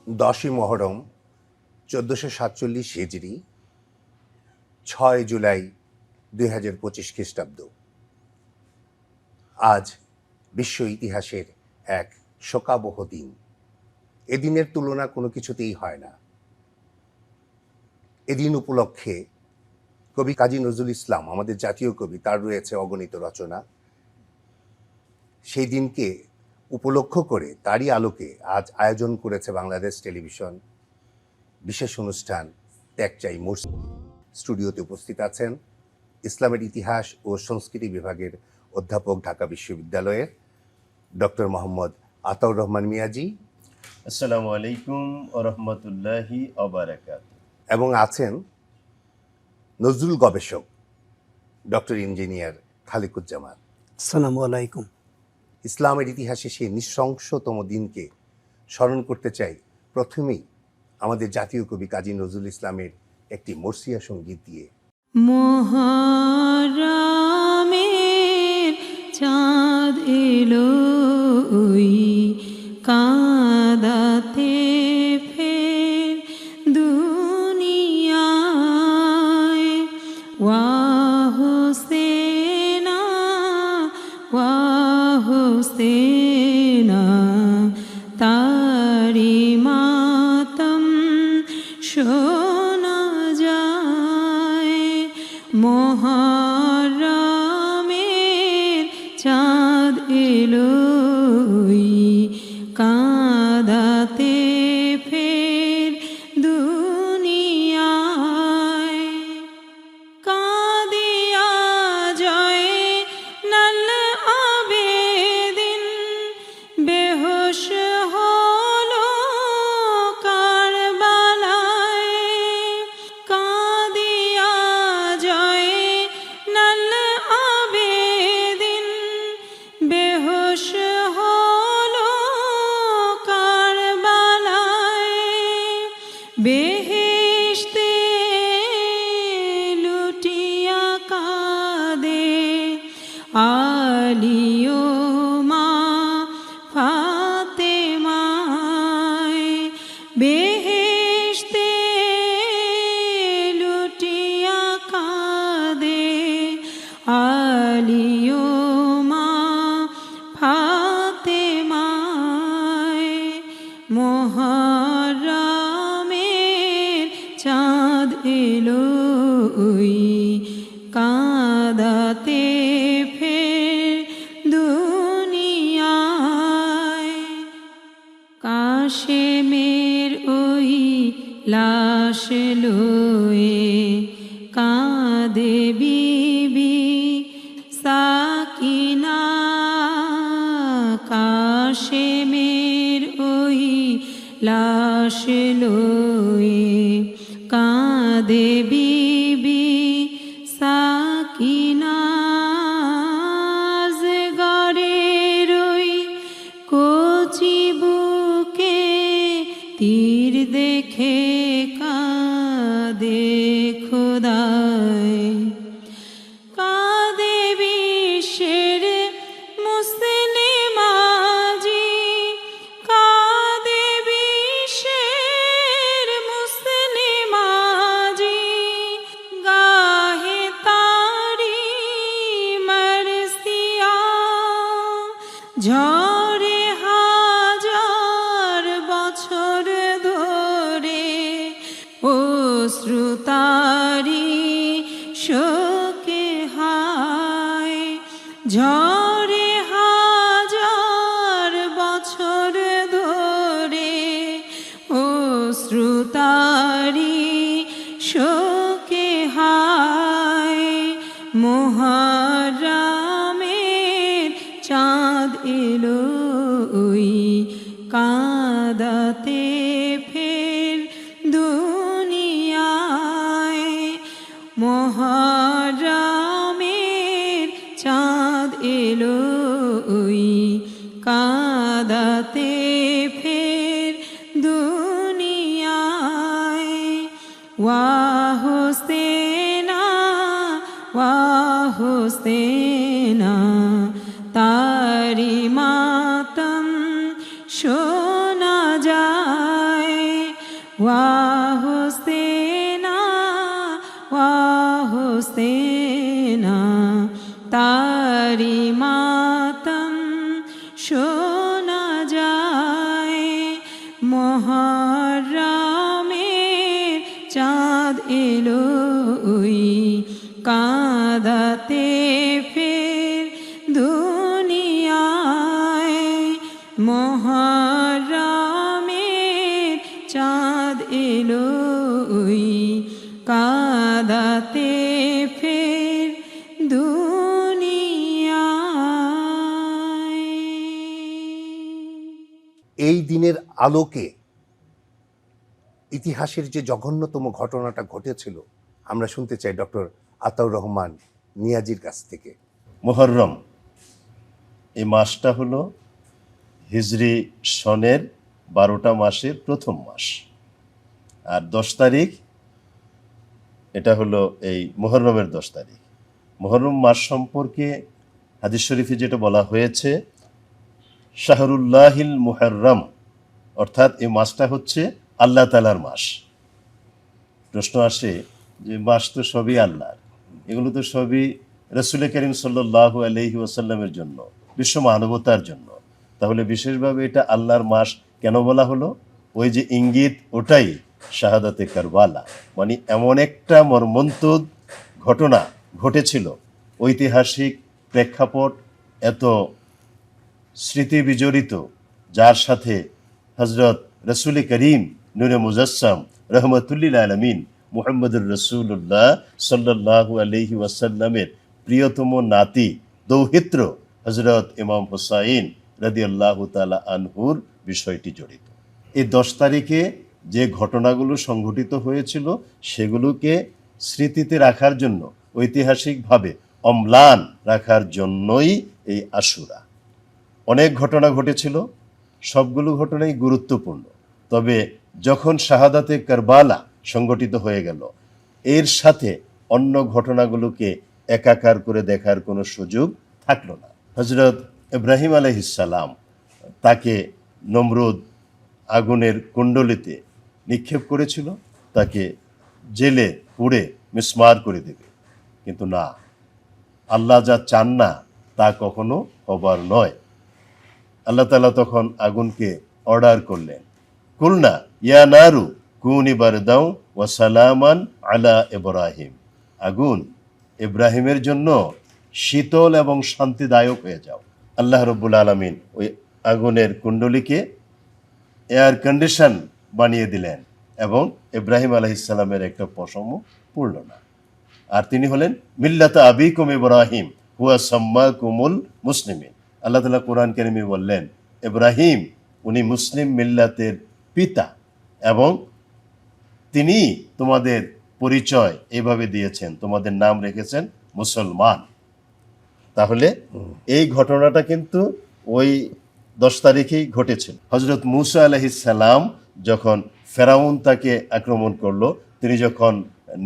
10ই মহরম 1447 হিজরি, 6 জুলাই 2025 খ্রিস্টাব্দ। আজ বিশ্ব ইতিহাসের এক শোকাবহ দিন। এদিনের তুলনা কোনো কিছুতেই হয় না। এদিন উপলক্ষে কবি কাজী নজরুল ইসলাম, আমাদের জাতীয় কবি, তার রয়েছে অগণিত রচনা। সেই দিনকে উপলক্ষ করে তারই আলোকে আজ আয়োজন করেছে বাংলাদেশ টেলিভিশন বিশেষ অনুষ্ঠান ত্যাগ চাই মসজিদ। স্টুডিওতে উপস্থিত আছেন ইসলামের ইতিহাস ও সংস্কৃতি বিভাগের অধ্যাপক, ঢাকা বিশ্ববিদ্যালয়ের ডক্টর মোহাম্মদ আতাউর রহমান মিয়াজি। আসসালামু আলাইকুম ওয়া রাহমাতুল্লাহি ওয়া বারাকাতুহু। এবং আছেন নজরুল গবেষক ডক্টর ইঞ্জিনিয়ার খালিকুজ্জামান। আসসালামু আলাইকুম। ইসলামের ইতিহাসে সেই নৃশংসতম দিনকে স্মরণ করতে চাই প্রথমেই আমাদের জাতীয় কবি কাজী নজরুল ইসলামের একটি মরসিয়া সঙ্গীত দিয়ে। মুহররমের চাঁদ এলো ওই কাঁদাতে ফের দুনিয়ায়, ওয়া হোসেনা ওয়া হোসেনা তারি মাতম শোনা যায়। মুহররমের চাঁদ এলো ওই কাঁদাতে ফের দুনিয়ায়, কাঁদিয়া জয় নাল আবেদিন বেহুশ হলো কারবালায়, কাঁদিয়া জয় নাল আবেদিন বেহুশ হলো কারবালায়, বেহেশতে লুটিয়া কাঁদে আলিও মা ফাতেমায়, বেহেশতে লুটিয়া কাঁদে আলিও মা ফাতেমায়। মুহররমের চাঁদ এলো ওই কাঁদাতে ফের দুনিয়ায়, কাশেমের ওই লাশ লয়ে কাঁদে বিবি সাকিনা, কাশেমের ওই লাশ লয়ে কাঁদে বিবি সাকিনা, গড়ের ওই কচি বুকে তীর দেখে কাঁদে খোদায়, কাঁদে বিশ্বের মুসলিম আজি, কাঁদে বিশ্বের মুসলিম আজি, গাহে তারি মরসিয়া, ঝরে হাজার বছর ধরে অশ্রুতারি শোকে হায়, ঝরে হাজার বছর ধরে অশ্রুতারি শোকে হায়। মুহররমের চাঁদ এলো ওই কাঁদাতে ফের দুনিয়ায়, মুহররমের চাঁদ এলো ওই কাঁদাতে ফের দুনিয়ায়, ওয়া হোসেনা ওয়া হোসেনা তারি মাতম শোনা যায়। হোসেনা হোসেনা তারি মাতম শোনা যায় মুহররমের চাঁদ এলো ওই কাঁদাতে ফের দুনিয়ায় মুহররমের চাঁদ এলো ওই কাঁদাতে ফের দুনিয়ায়। এই দিনের আলোকে ইতিহাসের যে জঘন্যতম ঘটনাটা ঘটেছিল আমরা শুনতে চাই ডক্টর আতাউর রহমান নিয়াজির কাছ থেকে। মুহররম এই মাসটা হলো হিজরি সনের 12টা মাসের প্রথম মাস, আর 10 তারিখ এটা হলো এই মুহররমের 10 তারিখ। মুহররম মাস সম্পর্কে হাদিস শরীফে যেটা বলা হয়েছে, শাহরুল্লাহিল মুহররম, অর্থাৎ এই মাসটা হচ্ছে আল্লাহ তাআলার মাস। প্রশ্ন আসে যে মাস তো সবই আল্লাহর, এগুলো তো সবই রাসূল করিম সাল্লাল্লাহু আলাইহি ওয়াসাল্লামের জন্য, বিশ্ব মানবতার জন্য, তাহলে বিশেষভাবে এটা আল্লাহর মাস কেন বলা হলো? ওই যে ইঙ্গিত, ওটাই শাহাদাতে কারবালা, মানে এমন একটা মর্মন্তুদ ঘটনা ঘটেছিল, ঐতিহাসিক প্রেক্ষাপট এত স্মৃতি বিজড়িত, যার সাথে হজরত রসুল করিম নূরে মুজাসসাম রহমতুল্লিল আলমিন মুহাম্মদুর রসুল্লাহ সাল্লাল্লাহু আলাইহি ওয়াসাল্লামের প্রিয়তম নাতি দৌহিত্র হজরত ইমাম হুসাইন রাদিয়াল্লাহু তাআলা আনহুর বিষয়টি জড়িত। এই 10 তারিখে যে ঘটনাগুলো সংঘটিত হয়েছিল সেগুলোকে স্মৃতিতে রাখার জন্য, ঐতিহাসিকভাবে অম্লান রাখার জন্যই এই আশুরা। অনেক ঘটনা ঘটেছিল, সবগুলো ঘটনাই গুরুত্বপূর্ণ, তবে যখন শাহাদাতে কারবালা সংগঠিত হয়ে গেল, এর সাথে অন্য ঘটনাগুলোকে একাকার করে দেখার কোনো সুযোগ থাকলো না। হজরত ইব্রাহিম আলাইহিস সালাম, তাকে নমরুদ আগুনের কুণ্ডলিতে নিক্ষেপ করেছিল, তাকে জেলে পুড়ে মিসমার করে দেবে, কিন্তু না, আল্লাহ যা চান না তা কখনো হবার নয়। আল্লাহ তাআলা তখন আগুনকে অর্ডার করলেন, কুলনা ইয়া নারু কুনি বারদাও ওয়া সালামান আলা ইব্রাহিম, আগুন ইব্রাহিমের জন্য শীতল এবং শান্তিদায়ক হয়ে যাও। আল্লাহ রাব্বুল আলামিন ওই আগুনের কুণ্ডলীকে এয়ার কন্ডিশন বানিয়ে দিলেন এবং ইব্রাহিম আলাইহিস সালামের একটা পশম পড়ল না। আর তিনি হলেন মিল্লাতা আবিকুম ইব্রাহিম হুয়া সাম্মাকুমুল মুসলিমিন। আল্লাহ তাআলা কোরআন কারীমে বললেন, ইব্রাহিম উনি মুসলিম মিল্লাতের পিতা এবং তিনি তোমাদের পরিচয় এইভাবে দিয়েছেন, তোমাদের নাম রেখেছেন মুসলমান। তাহলে এই ঘটনাটা কিন্তু ওই 10 তারিখেই ঘটেছিল। হজরত মুসা আলাইহিস সালাম যখন ফেরাউন তাকে আক্রমণ করলো, তিনি যখন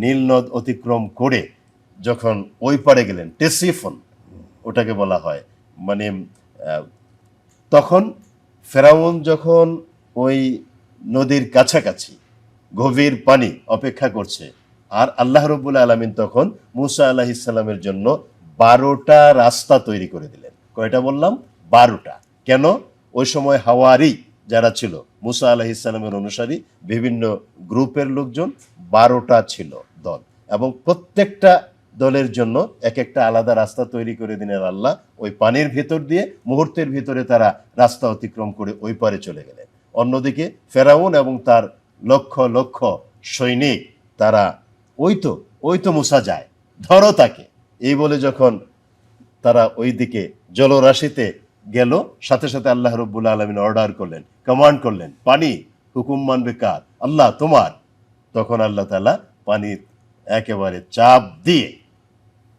নীল নদ অতিক্রম করে যখন ওই পারে গেলেন, টেসিফন ওটাকে বলা হয়, মানে তখন ফেরাউন যখন ওই নদীর কাছাকাছি গভীর পানি অপেক্ষা করছে, আর আল্লাহ রাব্বুল আলামিন তখন মুসা আলাইহিস সালামের জন্য 12টা রাস্তা তৈরি করে দিলেন। কয়টা বললাম? 12টা। কেন? ওই সময় হাওয়ারি যারা ছিল, মুসা আলাইহিস সালামের অনুসারী বিভিন্ন গ্রুপের লোকজন 12টা ছিল দল, এবং প্রত্যেকটা দলের জন্য এক একটা আলাদা রাস্তা তৈরি করে দিলেন আল্লাহ। ওই পানির ভিতর দিয়ে মুহূর্তের ভিতরে তারা রাস্তা অতিক্রম করে ওই পারে চলে গেলেন। অন্যদিকে ফেরাউন এবং তার লক্ষ লক্ষ সৈনিক, তারা ওই তো মুসা যায়, ধরো তাকে, এই বলে যখন তারা ওই দিকে জলরাশিতে গেল, সাথে সাথে আল্লাহ রাব্বুল আলামিন অর্ডার করলেন, কমান্ড করলেন, পানি হুকুম মানবে কার? আল্লাহ তোমার। তখন আল্লাহ তাআলা পানি একেবারে চাপ দিয়ে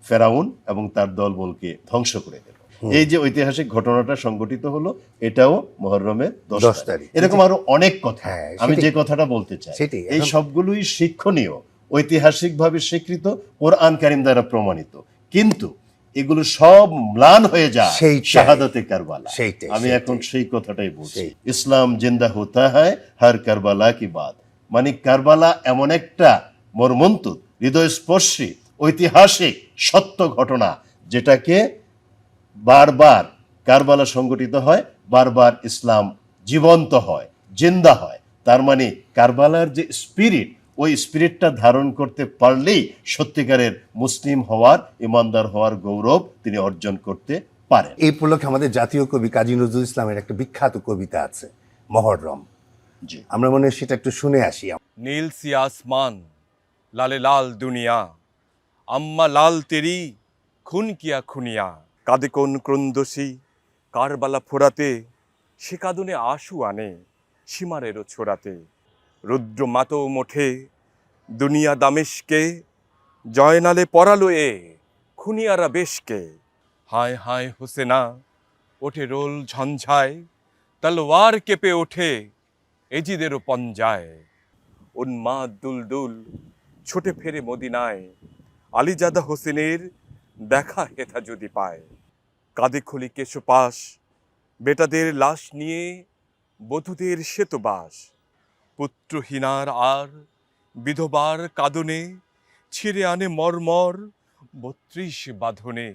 ফেরাউন এবং তার দলবলকে ধ্বংস করে দিল। এই যে ঐতিহাসিক ঘটনাটা সংঘটিত হলো, এটাও মুহররমের 10 তারিখ। এরকম আরো অনেক কথা, আমি যে কথাটা বলতে চাই, এই সবগুলোই শিক্ষণীয়, ঐতিহাসিকভাবে স্বীকৃত, কোরআন কারীম দ্বারা প্রমাণিত, কিন্তু এগুলো সব ম্লান হয়ে যায় শাহাদাতে কারবালা। আমি এখন সেই কথাটাই বলছি, ইসলাম জিন্দা হোতা হ্যায় হর কারবালা কি বাত। মানে কারবালা এমন একটা মর্মন্তুদ, হৃদয়স্পর্শী, ঐতিহাসিক সত্য ঘটনা, যেটাকে বারবার কারবালা সংগঠিত হয়, বারবার ইসলাম জীবন্ত হয়, জিন্দা হয়। তার মানে কারবালার যে স্পিরিট, ওই স্পিরিটটা ধারণ করতে পারলেই সত্যিকারের মুসলিম হওয়ার, ইমানদার হওয়ার গৌরব তিনি অর্জন করতে পারেন। এই উপলক্ষে আমাদের জাতীয় কবি কাজী নজরুল ইসলামের একটা বিখ্যাত কবিতা আছে মহররম। জি, আমরা মনে হয় সেটা একটু শুনে আসি। নীল সি আসমান, লালে লাল দুনিয়া, আম্মা লাল তেরি, খুন কিয়া খুনিয়া। কাঁদে কোন ক্রন্দসী, কারবালা ফোরাতে, সে কাঁদনে আশু আনে, সীমারেরও ছোড়াতে। রুদ্র মাতো মোঠে, দুনিয়া দামেশকে, জয়নালে পরালো এ, খুনিয়ারা বেশকে। হায় হায় হোসেনা, ওঠে রোল ঝঞ্ঝায়, তলোয়ার কেঁপে ওঠে এজিদেরও পঞ্জায়। উন্মাদ দুলদুল ছোটে ফেরে মদিনায়, আলীজাদা হোসেনের দেখা হেথা যদি পায়। কাঁদে খলি কেশপাশ, বেটাদের লাশ নিয়ে বধূদের শ্বেতবাস। পুত্রহীনার আর বিধবার কাঁদনে, ছিঁড়ে আনে মর্মর ৩২ বাঁধনে।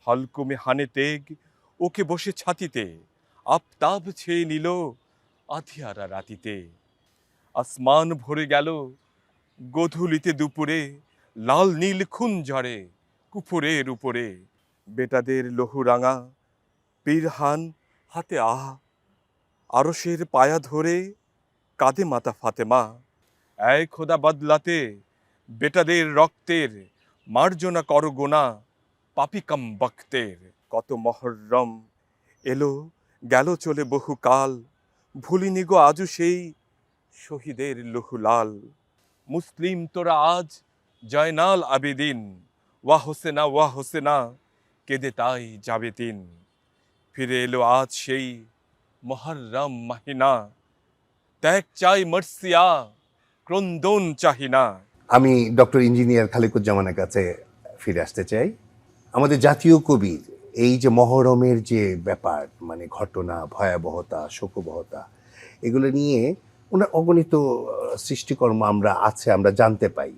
হলকুমে হানে তেগ, ওকে বসে ছাতিতে, আফতাব ছেয়ে নিল আধিয়ারা রাতিতে। আসমান ভরে গেল গোধূলিতে দুপুরে, লাল নীল খুন ঝরে কুপুরের উপরে। বেটাদের লহুরাঙা পীরহান হাতে আরশের পায়া ধরে কাঁদে মাতা ফাতেমা। এই খোদা বদলাতে বেটাদের রক্তের, মার্জনা কর গোনা পাপি কাম বক্তের। কত মহররম এলো গেল চলে বহুকাল, ভুলিনি গো আজও সেই শহীদের লহুলাল। মুসলিম তোরা আজ জয়নাল আবেদিন, ওয়া হোসেনা কেঁদে তাই যাবে দিন। ফিরে এলো আজ সেই মহররম মাহিনা, ত্যাগ চাই মর্সিয়া, ক্রন্দন চাহিনা। আমি ডক্টর ইঞ্জিনিয়ার খালিকুজ্জামানের কাছে ফিরে আসতে চাই। আমাদের জাতীয় কবির এই যে মহরমের যে ব্যাপার, মানে ঘটনা, ভয়াবহতা, শোকবহতা, এগুলো নিয়ে ওনার অগণিত সৃষ্টিকর্ম আমরা জানতে পাই।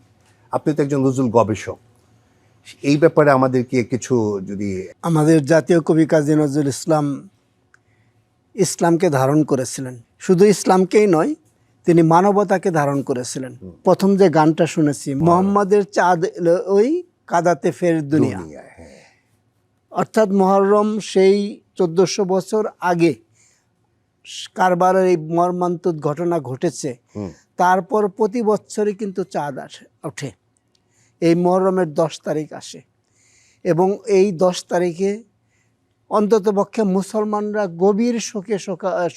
আপনি তো একজন নজরুল গবেষক, এই ব্যাপারে আমাদেরকে কিছু যদি। আমাদের জাতীয় কবি কাজী নজরুল ইসলাম ইসলামকে ধারণ করেছিলেন, শুধু ইসলামকেই নয়, তিনি মানবতাকে ধারণ করেছিলেন। প্রথম যে গানটা শুনেছি, মোহাম্মদের চাঁদ এলো ওই কাদাতে ফের দুনিয়া, হ্যাঁ, অর্থাৎ মহররম সেই 1400 বছর আগে কারবারের এই মর্মান্তিক ঘটনা ঘটেছে। তারপর প্রতি বছরই কিন্তু চাঁদ ওঠে, এই মহররমের 10 তারিখ আসে, এবং এই 10 তারিখে অন্ততপক্ষে মুসলমানরা গভীর শোকে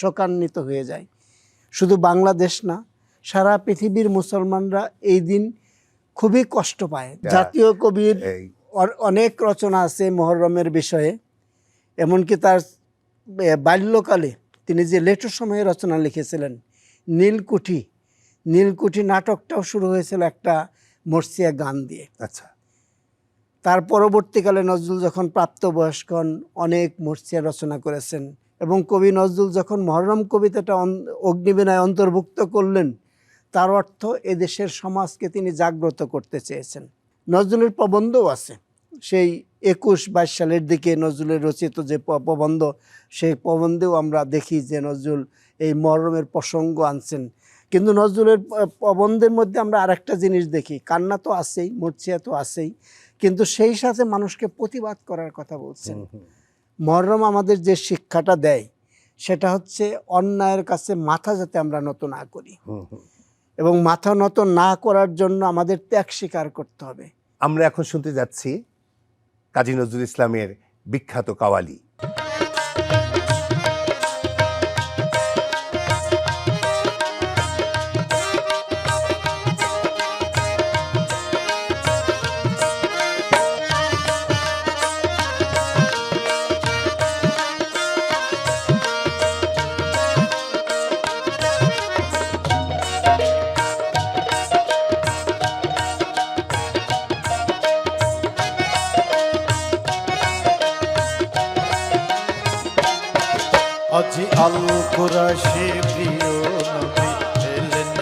শোকান্বিত হয়ে যায়। শুধু বাংলাদেশ না, সারা পৃথিবীর মুসলমানরা এই দিন খুবই কষ্ট পায়। জাতীয় কবির অনেক রচনা আছে মহররমের বিষয়ে, এমনকি তার বাল্যকালে তিনি যে লেটু সময়ে রচনা লিখেছিলেন, নীলকুঠি নাটকটাও শুরু হয়েছিল একটা মর্সিয়া গান দিয়ে। আচ্ছা, তার পরবর্তীকালে নজরুল যখন প্রাপ্তবয়স্ক হন, অনেক মর্সিয়া রচনা করেছেন, এবং কবি নজরুল যখন মহররম কবিতাটা অগ্নিবীণায় অন্তর্ভুক্ত করলেন, তার অর্থ এদেশের সমাজকে তিনি জাগ্রত করতে চেয়েছেন। নজরুলের প্রবন্ধও আছে, সেই 21-22 সালের দিকে নজরুলের রচিত যে প্রবন্ধ, সেই প্রবন্ধেও আমরা দেখি যে নজরুল এই মহররমের প্রসঙ্গ আনছেন। কিন্তু নজরুলের প্রবন্ধের মধ্যে আমরা আরেকটা জিনিস দেখি, কান্না তো আছেই, মর্সিয়া তো আছেই, কিন্তু সেই সাথে মানুষকে প্রতিবাদ করার কথা বলছেন। মহররম আমাদের যে শিক্ষাটা দেয় সেটা হচ্ছে অন্যায়ের কাছে মাথা যাতে আমরা নত না করি, এবং মাথা নত না করার জন্য আমাদের ত্যাগ স্বীকার করতে হবে। আমরা এখন শুনতে যাচ্ছি কাজী নজরুল ইসলামের বিখ্যাত কাওয়ালি। আজি আল কুরাশি প্রিয় নবী এলেন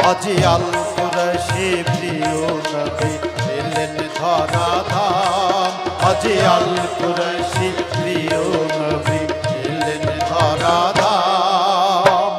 আজি আল কুরশি প্রিয় নবী এলেন ধরা ধাম আজি আল কুরশি প্রিয় নবী এলেন ধরা ধাম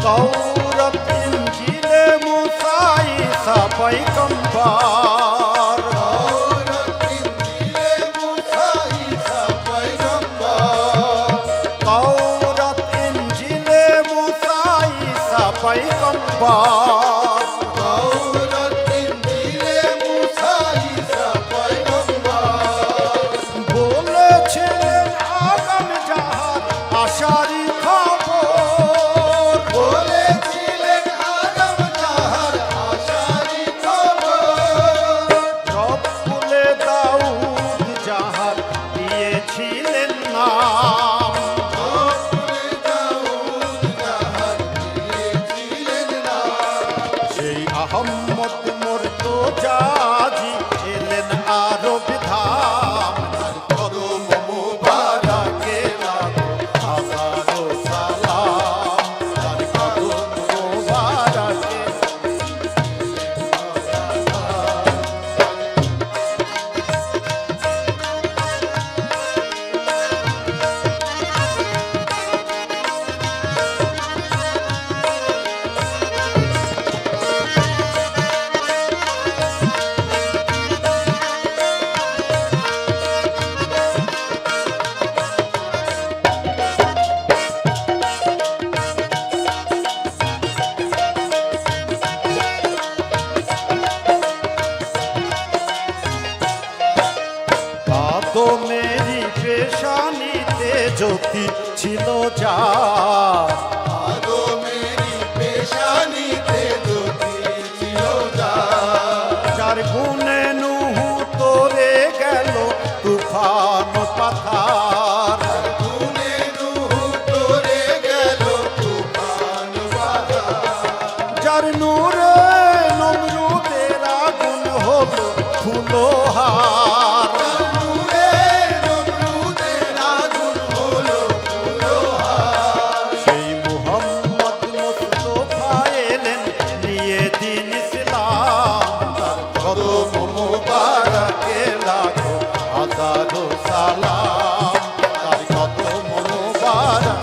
তাওরাত ইনজিলে মুসা ঈসা পয়গম্বর তাওরাত ইনজিলে মুসা ঈসা পয়গম্বর তাওরাত ইনজিলে মুসা ঈসা পয়গম্বর তাওরাত ইনজিলে মুসা ঈসা পয়গম্বর বলেছিলেন আগাম জাহান আশারি খবর বলেছিলেন আগাম জাহান আশারি খবর রব্বুলে দাউদ জাহান দিয়েছিলেন নাম রব্বুলে দাউদ জাহান দিয়েছিলেন নাম সেই আহম্মদ মুর্তজাজি এলেন আরব ধাম তার কদম মুবারকে লাগো হাজারো সালাম তার কদম মুবারকে আদমেরি পেশানিতে জ্যোতি ছিল যা আদমেরি পেশানিতে জ্যোতি ছিল যা যার গুণে নুহু তোরে গেল তুফান পাথার গুণে নুহু তোরে গেল তুফান পাথার যার নূরে নমরুদের আগুন হলো ফুলোহার সেই মুহাম্মদ মুস্তাফা এলেন নিয়ে দিন ইসলাম তার কদম মুবারকে লাগো হাজারো সালাম তার কদম মুবারক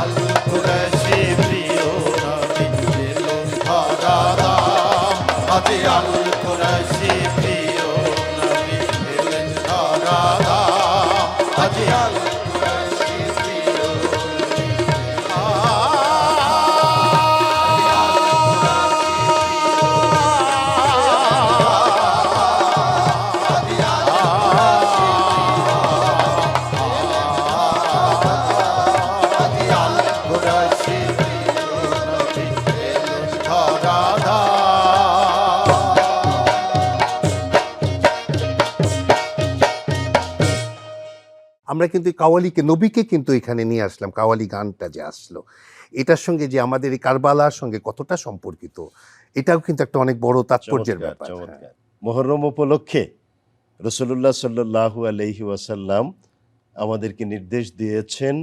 আল কুরশি প্রিয় নবী এলেন ধরা ধাম আজি আল কুরশি প্রিয় নবী এলেন ধরা ধাম আজি আল কুরশি প্রিয় আজি আল কুরশি প্রিয় নবী এলেন ধরা ধাম আমরা কিন্তু কাওয়ালিকে নবীকে কিন্তু এখানে নিয়ে আসলাম, কাওয়ালি গানটা যে আসলো এটার সঙ্গে যে আমাদের এই কারবালার সঙ্গে কতটা সম্পর্কিত, এটাও কিন্তু একটা অনেক বড় তাৎপর্যের চমৎকার, ব্যাপার। হ্যাঁ। চমৎকার। মুহররম উপলক্ষে রাসূলুল্লাহ সাল্লাল্লাহু আলাইহি ওয়াসাল্লাম আমাদেরকে নির্দেশ দিয়েছেন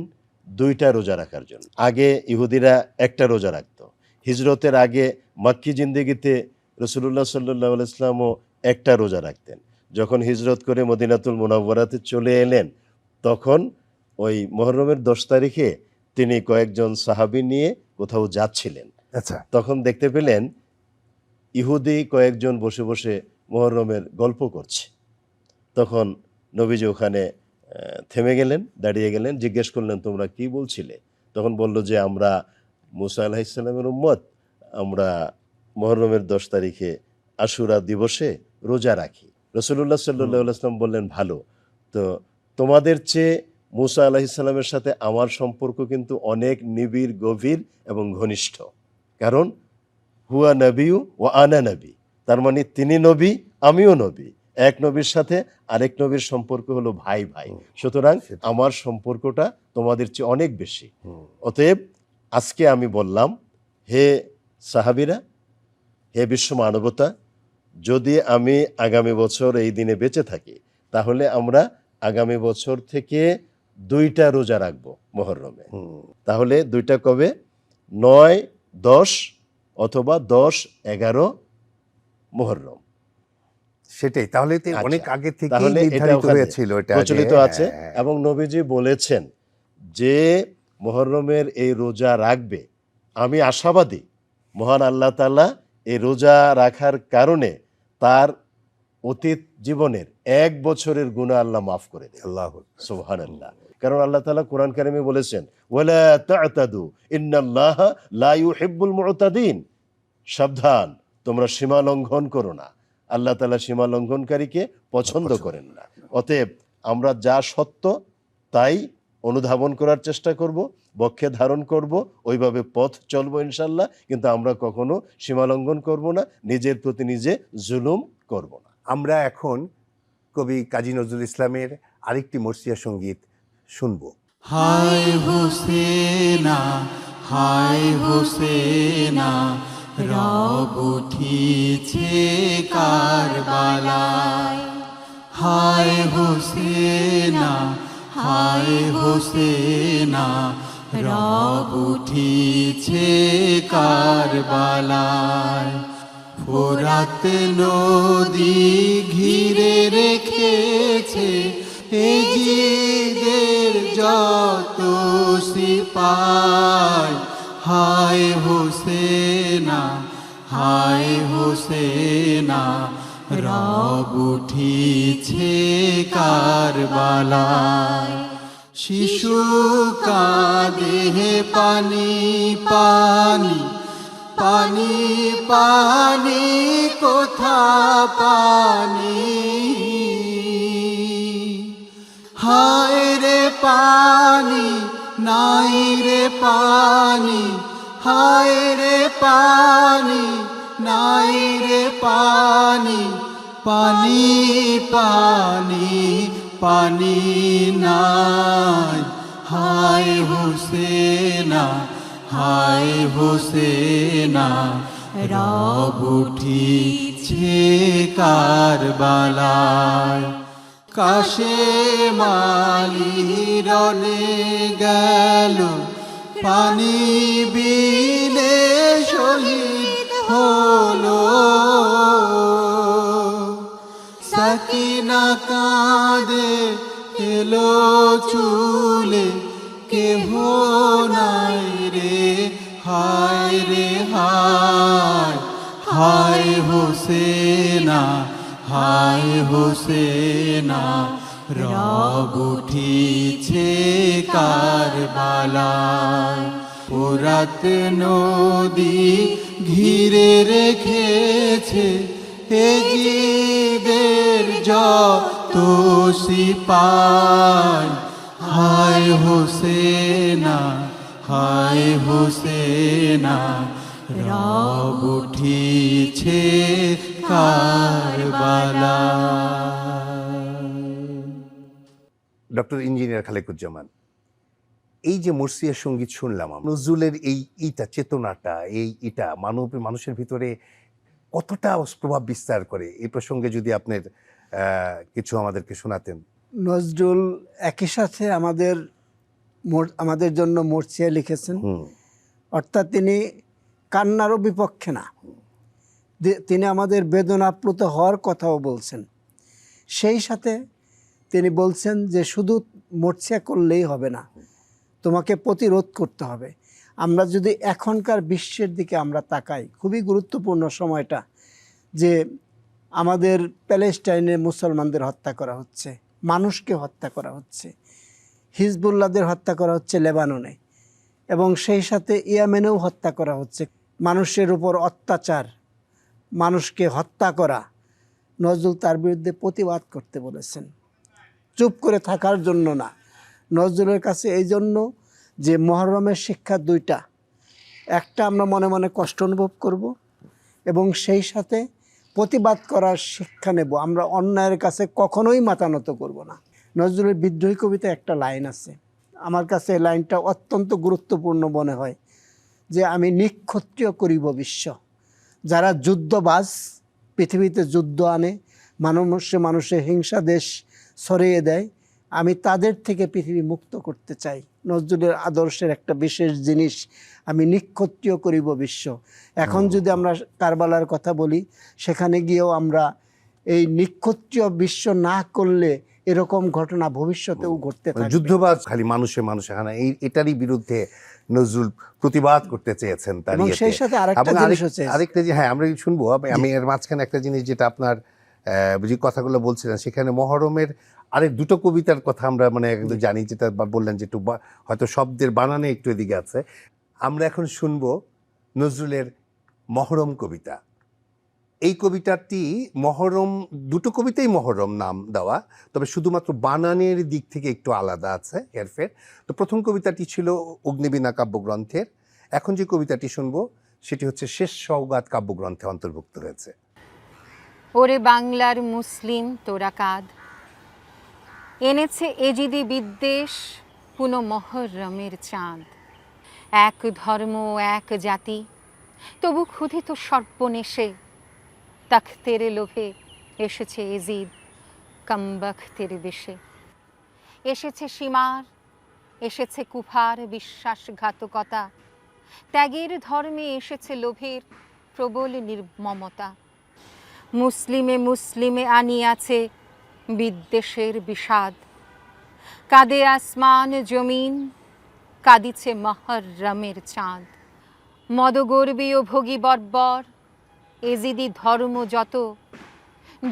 2টা রোজা রাখার জন্য। আগে ইহুদিরা একটা রোজা রাখতো। হিজরতের আগে মাক্কি জিন্দেগিতে রাসূলুল্লাহ সাল্লাল্লাহু আলাইহি ওয়াসাল্লামও একটা রোজা রাখতেন। যখন হিজরত করে মদিনাতুল মুনাওয়ারাতে চলে এলেন তখন ওই মুহররমের 10 তারিখে তিনি কয়েকজন সাহাবী নিয়ে কোথাও যাচ্ছিলেন। আচ্ছা, তখন দেখতে পেলেন ইহুদি কয়েকজন বসে বসে মুহররমের গল্প করছে। তখন নবীজি ওখানে থেমে গেলেন, দাঁড়িয়ে গেলেন, জিজ্ঞেস করলেন তোমরা কি বলছিলে? তখন বলল যে আমরা মুসা আলাইহিস সালামের উম্মত, আমরা মুহররমের 10 তারিখে আশুরা দিবসে রোজা রাখি। রাসূলুল্লাহ সাল্লাল্লাহু আলাইহি ওয়াসাল্লাম বললেন ভালো, তো তোমাদের চেয়ে মুসা আলাইহিসসালামের সাথে আমার সম্পর্ক কিন্তু অনেক নিবিড়, গভীর এবং ঘনিষ্ঠ। কারণ হুয়া নবিউ ও আনা নবী, তার মানে তিনি নবী, আমিও নবী। এক নবীর সাথে আরেক নবীর সম্পর্ক হলো ভাই ভাই। সুতরাং আমার সম্পর্কটা তোমাদের চেয়ে অনেক বেশি। অতএব আজকে আমি বললাম, হে সাহাবীরা, হে বিশ্ব মানবতা, যদি আমি আগামী বছর এই দিনে বেঁচে থাকি, তাহলে আমরা আগামী বছর থেকে 2টা রোজা রাখবো মুহররমে। তাহলে 2টা কবে? 9, 10 অথবা 10, 11 মুহররম। সেটাই, তাহলে তো আচ্ছা, অনেক আগে থেকেই তাহলে এটা নির্ধারিত ওখানে হয়েছিল, এটা প্রচলিত যে- আছে। হ্যাঁ। এবং নবীজি বলেছেন যে মুহররমের এই রোজা রাখবে, আমি আশাবাদী মহান আল্লাহ তাআলা এই রোজা রাখার কারণে তার অতীত জীবনের 1 বছরের গুনাহ আল্লাহ মাফ করে দেন। আল্লাহ সুবহানাল্লাহ। কারণ আল্লাহ তাআলা কোরআন কারিমে বলেছেন, ওয়ালা তা'তাদু ইন্নাল্লাহা লা ইউহিব্বুল মু'তাদিন, সাবধান, তোমরা সীমা লঙ্ঘন করো না। আল্লাহ তাআলা সীমা লঙ্ঘনকারীকে পছন্দ করেন না। অতএব আমরা যা সত্য তাই অনুধাবন করার চেষ্টা করব, বক্ষে ধারণ করব, ওইভাবে পথ চলবো ইনশাল্লাহ। কিন্তু আমরা কখনো সীমা লঙ্ঘন করব না, নিজের প্রতি নিজে জুলুম করব না। আমরা এখন কবি কাজী নজরুল ইসলামের আরেকটি মরসিয়া সঙ্গীত শুনবো। হায় হোসেনা, হায় হোসেনা, রব উঠিছে কারবালায়। হায় হোসেনা, হায় হোসেনা, রব উঠিছে কারবালায়। ফোরাত নদী ঘিরে রেখেছে এজিদের যত সিপাই। হায় হোসেনা, হায় হোসেনা, রব উঠিছে কারবালায়। শিশু কাঁদে পানি পানি, পানি পানি কোথা পানি। হায় রে পানি, নাই রে পানি, হায় রে পানি, নাই রে পানি। পানি পানি পানি নাই। হায় হোসেনা, হায় হোসেনা, রব উঠিছে কারবালায়। কাশেম আলী রনে গেল, পানি বিলে শহীদ হলো। সাকিনা কাঁদে এলো চুলে, কেহ নাই রে, হায় রে হায়। হায় হোসেনা, হায় হোসেনা, রব উঠিছে কারবালায়। ফোরাত নদী ঘিরে রেখেছে এজিদের যত সিপাই। হায় হোসেনা, হায় হোসেনা, রব উঠিছে কারবালায়। ডক্টর ইঞ্জিনিয়ার খালেকুজ্জামান, এই যে মরসিয়া সঙ্গীত শুনলাম, নজরুলের এইটা চেতনাটা, এইটা মানুষের ভিতরে কতটা প্রভাব বিস্তার করে, এই প্রসঙ্গে যদি আপনার কিছু আমাদেরকে শোনাতেন। নজরুল একই সাথে আমাদের জন্য মরসিয়া লিখেছেন, অর্থাৎ তিনি কান্নারও বিপক্ষে না, তিনি আমাদের বেদনাপ্লুত হওয়ার কথাও বলছেন। সেই সাথে তিনি বলছেন যে শুধু মরসিয়া করলেই হবে না, তোমাকে প্রতিরোধ করতে হবে। আমরা যদি এখনকার বিশ্বের দিকে আমরা তাকাই, খুবই গুরুত্বপূর্ণ সময়টা, যে আমাদের প্যালেস্টাইনে মুসলমানদের হত্যা করা হচ্ছে, মানুষকে হত্যা করা হচ্ছে, হিজবুল্লাহদের হত্যা করা হচ্ছে লেবাননে, এবং সেই সাথে ইয়েমেনেও হত্যা করা হচ্ছে। মানুষের উপর অত্যাচার, মানুষকে হত্যা করা, নজরুল তার বিরুদ্ধে প্রতিবাদ করতে বলেছেন, চুপ করে থাকার জন্য না। নজরুলের কাছে এই জন্য যে মহরমের শিক্ষা দুইটা, একটা আমরা মনে মনে কষ্ট অনুভব করব এবং সেই সাথে প্রতিবাদ করার শিক্ষা নেব। আমরা অন্যায়ের কাছে কখনোই মাথা নত করব না। নজরুলের বিদ্রোহী কবিতায় একটা লাইন আছে, আমার কাছে এই লাইনটা অত্যন্ত গুরুত্বপূর্ণ মনে হয়, যে আমি নিক্ষত্রিয় করিব বিশ্ব। যারা যুদ্ধবাজ, পৃথিবীতে যুদ্ধ আনে, মানুষের হিংসা দেশ ছড়িয়ে দেয়, আমি তাদের থেকে পৃথিবী মুক্ত করতে চাই। নজরুলের আদর্শের একটা বিশেষ জিনিস, আমি নিক্ষত্রিয় করিব বিশ্ব। এখন যদি আমরা কারবালার কথা বলি, সেখানে গিয়েও আমরা এই নিক্ষত্রিয় বিশ্ব না করলে এরকম ঘটনা ভবিষ্যতেও ঘটতে থাকবে। যুদ্ধবাজ খালি মানুষে হানা, এটারই বিরুদ্ধে নজরুল প্রতিবাদ করতে চেয়েছেন তার এবং ইয়েতে। সেই সাথে আরেকটা এবং জিনিস হচ্ছে, আরেকটা যে হ্যাঁ আমরা শুনবো, আমি এর মাঝখানে একটা জিনিস যেটা আপনার যে কথাগুলো বলছিলেন, সেখানে মহরমের আরেক দুটো কবিতার কথা আমরা মানে একদম জানি, যেটা বললেন যে একটু হয়তো শব্দের বানানে একটু এদিকে আছে। আমরা এখন শুনবো নজরুলের মহরম কবিতা। এই কবিতাটি মহরম, দুটো কবিতাই মহরম নাম দেওয়া, তবে শুধুমাত্র বানানের দিক থেকে একটু আলাদা আছে হেরফের। তো প্রথম কবিতাটি ছিল অগ্নিবীণা কাব্যগ্রন্থের, এখন যে কবিতাটি শুনবো সেটি হচ্ছে শেষ সওগাত কাব্যগ্রন্থে অন্তর্ভুক্ত হয়েছে। ওরে বাংলার মুসলিম তোরা কাঁদ, এনেছে এজিদি বিদ্বেষ পুনো মহরমের চাঁদ। এক ধর্ম এক জাতি, তবু ক্ষুধিত সর্বনেশে, তখ্তের লোভে এসেছে এজিদ কমবখ্তের বেশে। এসেছে সীমার, এসেছে কুফার বিশ্বাসঘাতকতা, ত্যাগের ধর্মে এসেছে লোভের প্রবল নির্মমতা। মুসলিমে মুসলিমে আনিয়াছে বিদ্বেষের বিষাদ, কাঁদে আসমান জমিন, কাঁদিছে মহরমের চাঁদ। মদগর্বী ও ভোগী বর্বর এজিদি ধর্ম যত,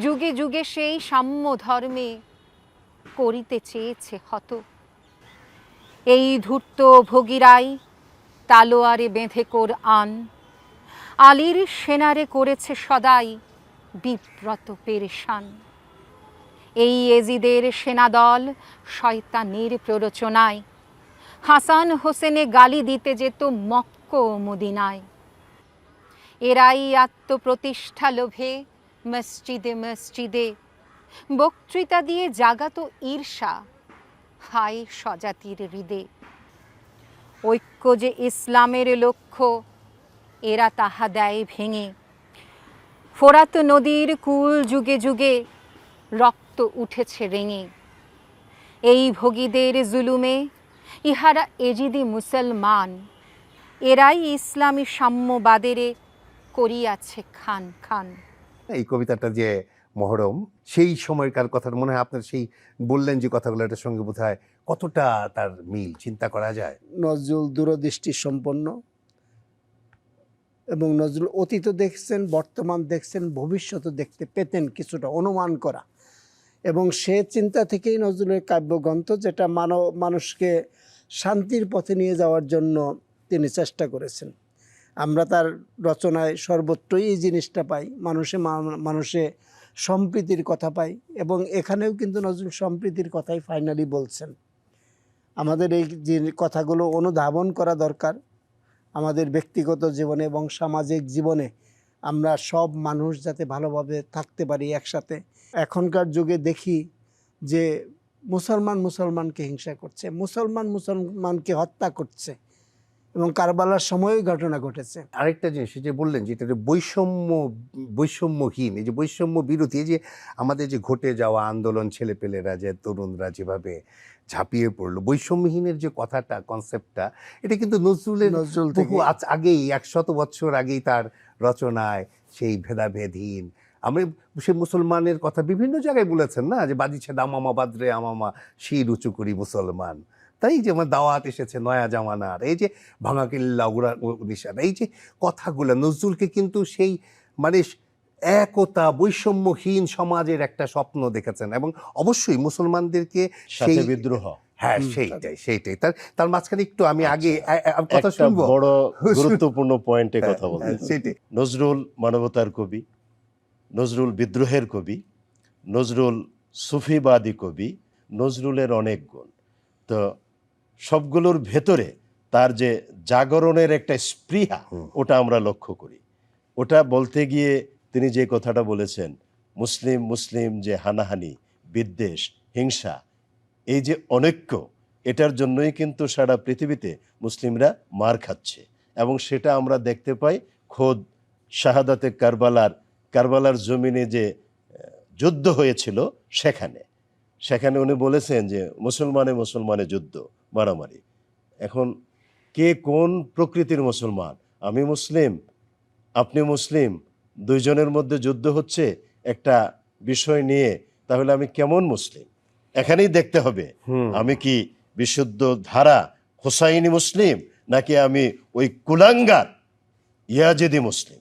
যুগে যুগে সেই সাম্য ধর্মে করিতে চেয়েছে হত। এই ধূর্ত ভোগীরাই তালোয়ারে বেঁধে কোরআন, আলীর সেনারে করেছে সদাই বিব্রত পেরেশান। এই এজিদের সেনাদল শয়তানের প্ররোচনায় হাসান হোসেনে গালি দিতে যেত মক্কা ও মদিনায়। এরাই আত্মপ্রতিষ্ঠা লোভে মসজিদে মসজিদে বক্তৃতা দিয়ে জাগাতো ঈর্ষা, হায় স্বজাতির হৃদে। ঐক্য যে ইসলামের লক্ষ্য, এরা তাহা দেয় ভেঙে। ফোরাত নদীর কুল যুগে যুগে রক্ত উঠেছে রেঙে। এই ভোগীদের জুলুমে ইহারা এজিদি মুসলমান, এরাই ইসলামী সাম্যবাদেরে করিয়াছে খান খান। এই কবিতাটা যে মহরম, সেই সময়কার কথা মনে হয় আপনার, সেই বললেন যে কথাগুলো, এটার সঙ্গে বোধহয় কতটা তার মিল চিন্তা করা যায়। নজরুল দূরদৃষ্টি সম্পন্ন এবং নজরুল অতীত দেখছেন, বর্তমান দেখছেন, ভবিষ্যৎ দেখতে পেতেন, কিছুটা অনুমান করা। এবং সে চিন্তা থেকেই নজরুলের কাব্যগ্রন্থ, যেটা মানুষকে শান্তির পথে নিয়ে যাওয়ার জন্য তিনি চেষ্টা করেছেন। আমরা তার রচনায় সর্বত্রই এই জিনিসটা পাই, মানুষে সম্প্রীতির কথা পাই। এবং এখানেও কিন্তু নজরুল সম্প্রীতির কথাই ফাইনালি বলছেন। আমাদের এই যে কথাগুলো অনুধাবন করা দরকার আমাদের ব্যক্তিগত জীবনে এবং সামাজিক জীবনে, আমরা সব মানুষ যাতে ভালোভাবে থাকতে পারি একসাথে। এখনকার যুগে দেখি যে মুসলমানকে হিংসা করছে, মুসলমানকে হত্যা করছে, এবং কারবালার সময়ই ঘটনা ঘটেছে। আরেকটা জিনিস যে বললেন যে এটা বৈষম্যহীন, এই যে বৈষম্য বিরোধী, এই যে আমাদের যে ঘটে যাওয়া আন্দোলন, ছেলেপেলেরা যে তরুণরা যেভাবে ঝাঁপিয়ে পড়লো, বৈষম্যহীনের যে কথাটা, কনসেপ্টটা, এটা কিন্তু নজরুল বহু আগেই, 100 বছর আগেই তার রচনায় সেই ভেদাভেদহীন, আমি সে মুসলমানের কথা বিভিন্ন জায়গায় বলেছেন না, যে বাজিছে দামামা বাদরে আমামা শির উঁচু করি মুসলমান, তাই যে আমার দাওয়াত এসেছে নয়া জামানার, এই যে ভাঙা কিল্লা উড়া নিশান, এই যে কথাগুলো নজরুলকে কিন্তু সেই মানে একতা, বৈষম্যহীন সমাজের একটা স্বপ্ন দেখেছেন। এবং অবশ্যই মুসলমানদেরকে সেই বিদ্রোহ, হ্যাঁ সেইটাই তার মাঝখানে একটু আমি আগে কথা শুনবো, বড় গুরুত্বপূর্ণ পয়েন্টে কথা বলতে। সেইটাই, নজরুল মানবতার কবি, নজরুল বিদ্রোহের কবি, নজরুল সুফিবাদী কবি, নজরুলের অনেক গুণ। তো সবগুলোর ভেতরে তার যে জাগরণের একটা স্পৃহা, ওটা আমরা লক্ষ্য করি। ওটা বলতে গিয়ে তিনি যে কথাটা বলেছেন, মুসলিম মুসলিম যে হানাহানি, বিদ্বেষ, হিংসা, এই যে অনৈক্য, এটার জন্যই কিন্তু সারা পৃথিবীতে মুসলিমরা মার খাচ্ছে। এবং সেটা আমরা দেখতে পাই খোদ শাহাদাতে কারবালার জমিনে যে যুদ্ধ হয়েছিল সেখানে উনি বলেছেন যে মুসলমানে যুদ্ধ, মারামারি। এখন কে কোন প্রকৃতির মুসলমান? আমি মুসলিম, আপনি মুসলিম, দুইজনের মধ্যে যুদ্ধ হচ্ছে একটা বিষয় নিয়ে, তাহলে আমি কেমন মুসলিম? এখানেই দেখতে হবে আমি কি বিশুদ্ধ ধারা হোসাইনি মুসলিম, নাকি আমি ওই কুলাঙ্গার ইয়াজিদি মুসলিম।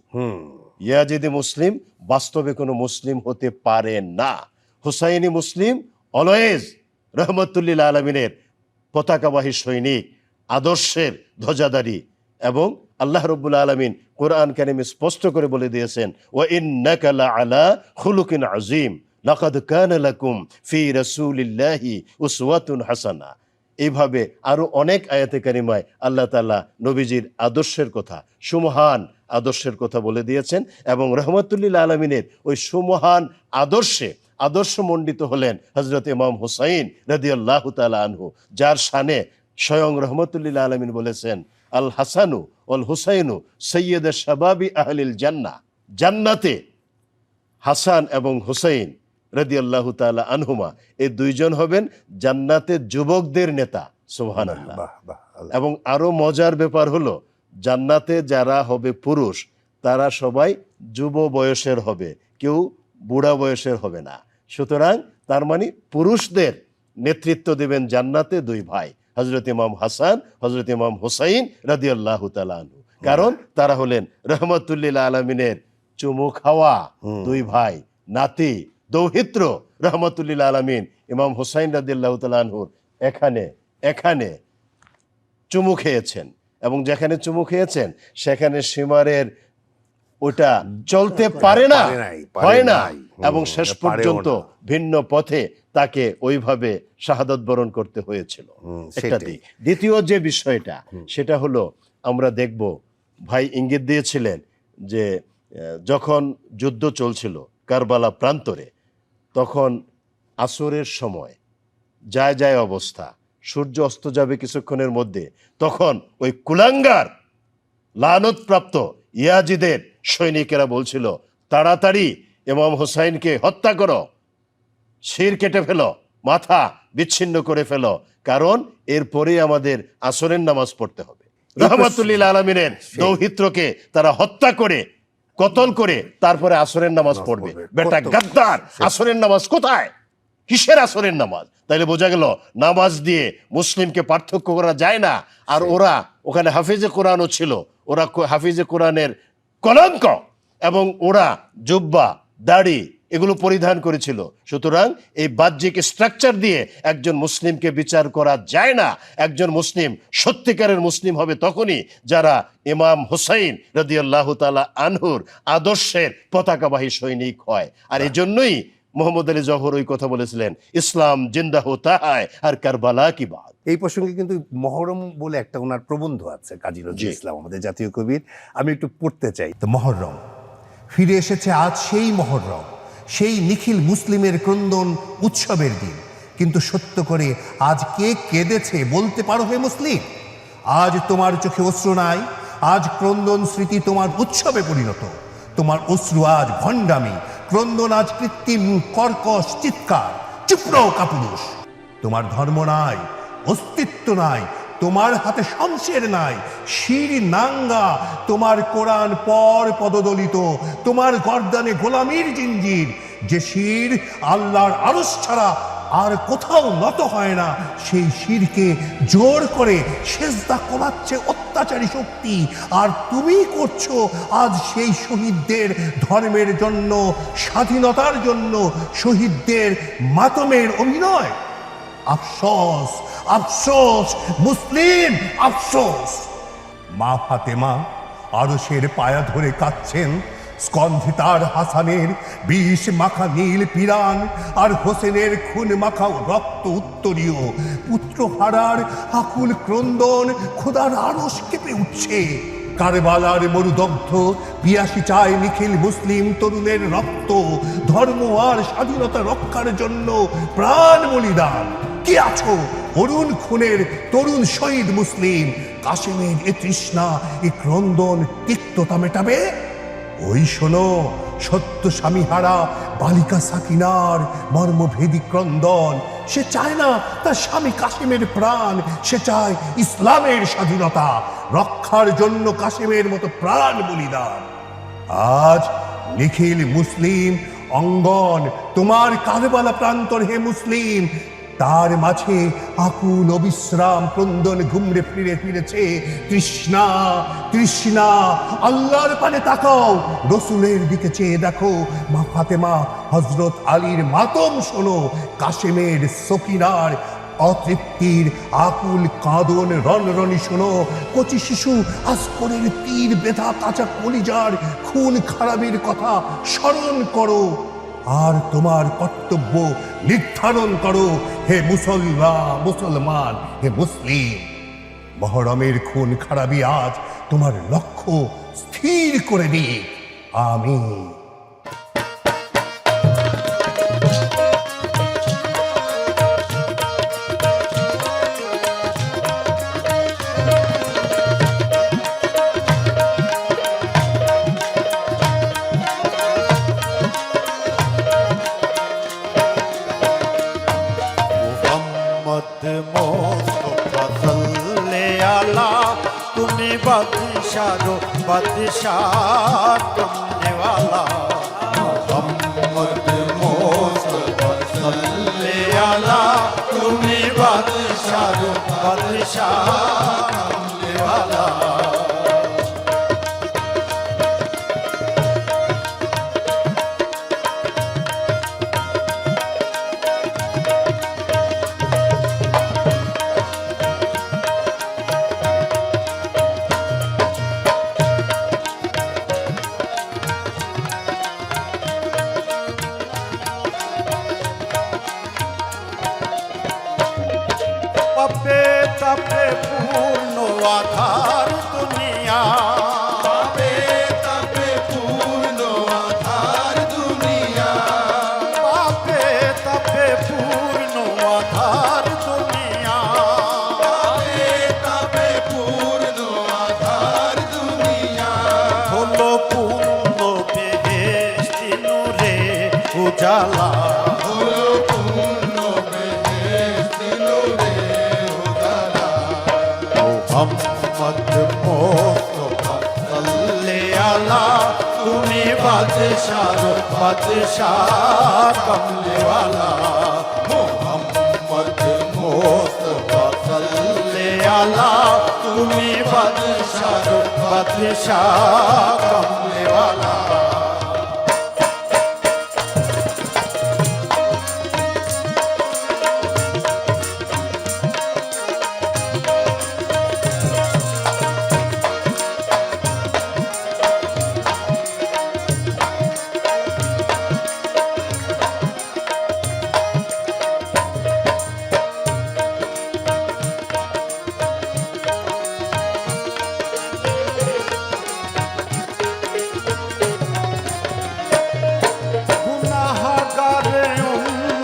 ইয়াজিদি মুসলিম বাস্তবে কোনো মুসলিম হতে পারে না। হুসাইনি মুসলিম অলওয়েজ রহমতুল্লিল আলমিনের পতাকাবাহী সৈনিক, আদর্শের ধ্বজাধারী। এবং আল্লাহ রব্বুল আলমিন কোরআন কারিমে স্পষ্ট করে বলে দিয়েছেন, ওয়া ইন্নাকা লাআলা খুলুকিন আযীম লাকাদ কানা লাকুম ফি রাসূলিল্লাহি উসওয়াতুন হাসানা। এইভাবে আরো অনেক আয়াতে কারিমায় আল্লাহ তাআলা নবীজির আদর্শের কথা, সুমহান আদর্শের কথা বলে দিয়েছেন। এবং রহমতুল্লিল আলমিনের ওই সুমহান আদর্শমণ্ডিত হলেন হযরত ইমাম হুসাইন রাদিয়াল্লাহু তাআলা আনহু, যার শানে স্বয়ং রহমতুল্লিল আলমিন বলেছেন, আল হাসানু ওয়াল হুসাইনু সৈয়দ শাবাবি আহলিল জান্নাহ। জান্নাতে হাসান এবং হুসাইন রাদিয়াল্লাহু তাআলা আনহুমা, এই দুইজন হবেন জান্নাতের যুবকদের নেতা। সুবহানাল্লাহ। এবং আরো মজার ব্যাপার হলো, জান্নাতে যারা হবে পুরুষ, তারা সবাই যুব বয়সের হবে, কেউ বুড়া বয়সের হবে না। সুতরাং তার মানে পুরুষদের নেতৃত্ব দেবেন জান্নাতে দুই ভাই, হযরত ইমাম হাসান, হযরত ইমাম হুসাইন রাদিয়াল্লাহু তাআলা আনহু। কারণ তারা হলেন রহমতুল্লিল আলমিনের চুমু খাওয়া দুই ভাই, নাতি, দৌহিত্র। রহমতুল্লিল আলমিন ইমাম হুসাইন রাদিয়াল্লাহু তাআলা আনহুর এখানে চুমু খেয়েছেন, এবং যেখানে চুমু খেয়েছেন সেখানে সীমারের ওটা চলতে পারে না, হয় না, এবং শেষ পর্যন্ত ভিন্ন পথে তাকে ওইভাবে শাহাদাত বরণ করতে হয়েছিল। একটা দিক। দ্বিতীয় যে বিষয়টা, সেটা হলো আমরা দেখব, ভাই ইঙ্গিত দিয়েছিলেন যে যখন যুদ্ধ চলছিল কারবালা প্রান্তরে, তখন আসরের সময় যায় অবস্থা, সূর্য অস্ত যাবে কিছুক্ষণের মধ্যে, তখন ওই কুলাঙ্গার লানতপ্রাপ্ত ইয়াজিদের সৈনিকেরা বলছিল, তাড়াতাড়ি ইমাম হুসাইনকে হত্যা করো, শির কেটে ফেলো, মাথা বিচ্ছিন্ন করে ফেলো, কারণ এরপরে আমাদের আসরের নামাজ পড়তে হবে। রহমতুল্লিল আলমিনের দৌহিত্রকে তারা হত্যা করে, কতল করে, তারপরে আসরের নামাজ পড়বে। বেটা গাদ্দার, আসরের নামাজ কোথায়? কিসের আসরের নামাজ? তাইলে বোঝা গেল নামাজ দিয়ে মুসলিমকে পার্থক্য করা যায় না। আর ওরা ওখানে হাফিজে কোরআনও ছিল, ওরা হাফিজে কোরআনের কলঙ্ক, এবং ওরা জুব্বা, দাড়ি এগুলো পরিধান করেছিল। সুতরাং এই বাহ্যিক স্ট্রাকচার দিয়ে একজন মুসলিমকে বিচার করা যায় না। একজন মুসলিম সত্যিকারের মুসলিম হবে তখনই যারা ইমাম হুসাইন রাদিয়াল্লাহু তাআলা আনহুর আদর্শের পতাকাবাহী সৈনিক হয়। আর এই জন্যই মোহাম্মদ আলী জহর ওই কথা বলেছিলেন, ইসলাম জিন্দা হোতা হ্যায় আর কারবালা কি বাত। এই প্রসঙ্গে কিন্তু মহরম বলে একটা ওনার প্রবন্ধ আছে, কাজী নজরুল ইসলাম আমাদের জাতীয় কবির, আমি একটু পড়তে চাই। তো মহরম ফিরে এসেছে, আজ সেই মহরম, সেই নিখিল মুসলিমের ক্রন্দন উৎসবের দিন। কিন্তু সত্য করে আজ কে কেঁদেছে বলতে পারো হে মুসলিম? আজ তোমার চোখে অশ্রু নাই, আজ ক্রন্দন স্মৃতি তোমার উৎসবে পরিণত। তোমার অশ্রু আজ ভণ্ডামি, ক্রন্দন আজ কৃত্রিম কর্কশ চিৎকার। চুপ রও কাপুরুষ, তোমার ধর্ম নাই, অস্তিত্ব নাই, তোমার হাতে শমশের নাই, শির নাঙ্গা, তোমার কোরআন পর পদদলিত, তোমার গর্দানে গোলামির জিঞ্জির। যে শির আল্লাহর আরশ ছাড়া আর কোথাও নত হয় না, সেই শিরকে জোর করে সেজদা করাচ্ছে অত্যাচারী শক্তি। আর তুমি করছো আজ সেই শহীদদের ধর্মের জন্য, স্বাধীনতার জন্য শহীদদের মাতমের অভিনয়। আফসোস, আফসোস মুসলিম, আফসোস। মা ফাতেমা আরশের পায়া ধরে কাঁদছেন, স্কন্ধিতার হাসানের বিষ মাখা নীল পিরান, আর হোসেনের খুন মাখাও রক্ত উত্তরীয় পুত্র হারার আকুল ক্রন্দন খোদার আরশ কেঁপে উঠছে। কারবালার মরুদগ্ধ পিয়াসী চায় নিখিল মুসলিম তরুণের রক্ত, ধর্ম আর স্বাধীনতা রক্ষার জন্য প্রাণ বলিদান। কি আছো অরুণ খুনের তরুণ শহীদ মুসলিম, কাশেমের এ তৃষ্ণা এ ক্রন্দন তিক্ততা মেটাবে? ওই শোনো সত্য স্বামীহারা বালিকা সাকিনার মর্মভেদী ক্রন্দন। সে চায় না তার স্বামী কাশেমের প্রাণ, সে চায় ইসলামের স্বাধীনতা রক্ষার জন্য কাশেমের মতো প্রাণ বলিদান। আজ নিখিল মুসলিম অঙ্গন তোমার কারবালা প্রান্তর হে মুসলিম, তার মাঝে আকুল অবিশ্রাম ক্রন্দন ঘুমড়ে ফিরে ফিরেছে। তৃষ্ণা তৃষ্ণা আল্লাহর পানে তাকাও, রসুলের দিকে চেয়ে দেখো। মা ফাতেমা হযরত আলীর মাতম শোনো, কাশেমের সকিনার অতৃপ্তির আকুল কাঁদন রণরণি শোনো। কচি শিশু আসকরের তীর বেধা কাঁচা কলিজার খুন খারাপির কথা স্মরণ করো, আর তোমার কর্তব্য নির্ধারণ করো হে মুসলমান হে মুসলিম। মহরমের খুন খারাপি আজ তোমার লক্ষ্য স্থির করে দিক। আমিন। তুমি বাদশাহো বাদশাহ কমনে वाला মোহাম্মদ মুস্তাফা সাল্লাল্লাহু আলা, তুমি বাদশাহো বাদশাহ কমনে वाला। পাপে তাপে পূর্ণ আধার দুনিয়া, পাপে তাপে পূর্ণ আধার দুনিয়া, পাপে তাপে পূর্ণ আধার দুনিয়া, পাপে তাপে পূর্ণ আধার দুনিয়া। হলো পূর্ণ বেহেশতি নূরে উজালা, হলো পূর্ণ বেহেশতি নূরে উজালা। মোহাম্মদ মুস্তাফা সাল্লাল্লাহু আলা, তুমি বাদশাহ বাদশাহ কমলে वाला। মোহাম্মদ মুস্তাফা সাল্লাল্লাহু আলা, তুমি বাদশাহ বাদশাহ কমলে वाला।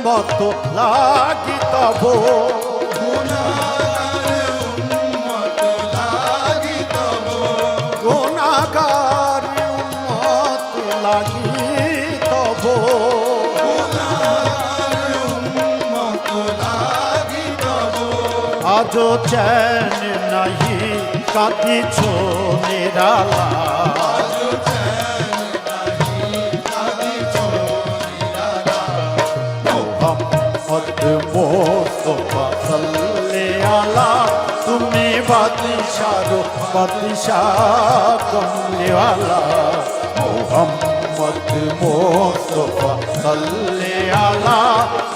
উম্মত লাগি তব, গুনাহগার উম্মত লাগি তব, গুনাহগার উম্মত লাগি তব, গুনাহগার উম্মত লাগি তব। আজ চैन নাহি কাঁদিছ নিরালা, আজ চैन নাহি কাঁদিছ নিরালা। মোহাম্মদ মুস্তাফা সাল্লাল্লাহু আলা, তুমি বাদশাহ বাদশাহ কমলে वाला। মোহাম্মদ মুস্তাফা সাল্লাল্লাহু আলা,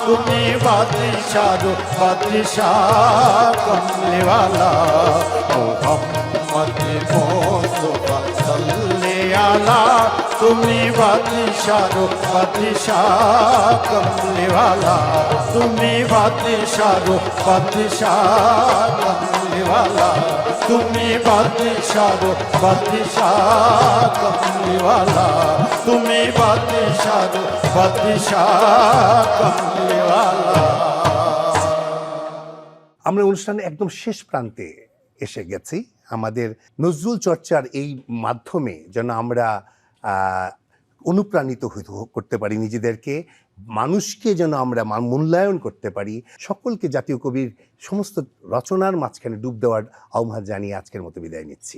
তুমি বাদশাহ বাদশাহ কমলে वाला। মোহাম্মদ মুস্তাফা সাল্লাল্লাহু আলা, তুমি বাদশাহো বাদশাহ কমলিওয়ালা তুমি বাদশাহো বাদশাহ কমলিওয়ালা তুমি বাদশাহো বাদশাহ কমলিওয়ালা তুমি বাদশাহো বাদশাহ কমলিওয়ালা। আমরা অনুষ্ঠানের একদম শেষ প্রান্তে এসে গেছি। আমাদের নজরুল চর্চার এই মাধ্যমে যেন আমরা অনুপ্রাণিত করতে পারি নিজেদেরকে, মানুষকে যেন আমরা মূল্যায়ন করতে পারি, সকলকে জাতীয় কবির সমস্ত রচনার মাঝখানে ডুব দেওয়ার আহ্বান জানিয়ে আজকের মতো বিদায় নিচ্ছি।